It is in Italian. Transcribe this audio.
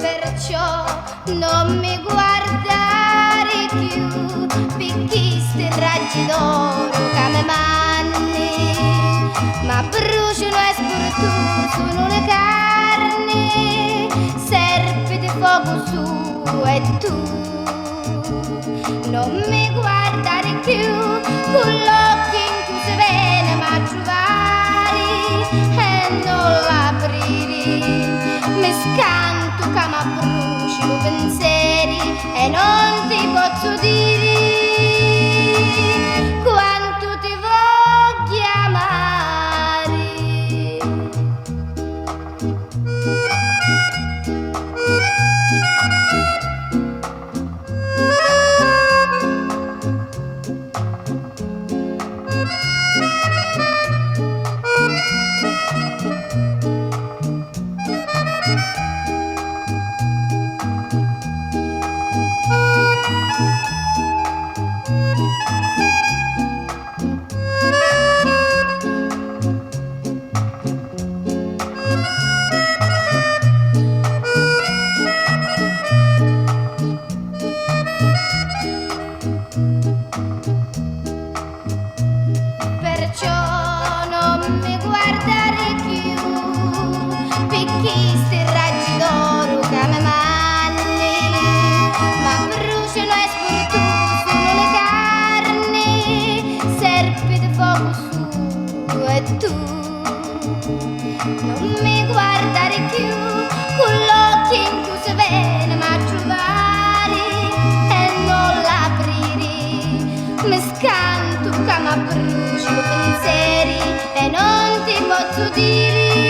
Perciò non mi guardare più, perché sti raggi d'oro che mi manni, ma bruciano e spurtu sono le carni, serpe di fuoco su e tu. Non mi guardare più con l'occhio in cui si viene a trovare e non l'aprire. Mi scanto che mi bruciano i pensieri e non ti posso dire quanto ti voglio amare. Perciò non mi guardare più, perché sti raggi d'oro che mi manni, ma bruciano e spurtu sono le carni, serpe di fuoco su e tu. Non mi guardare più con l'occhio in cui si viene a trovare e non l'aprire. Mi scanto che mi bruciano i pensieri e non ti posso dire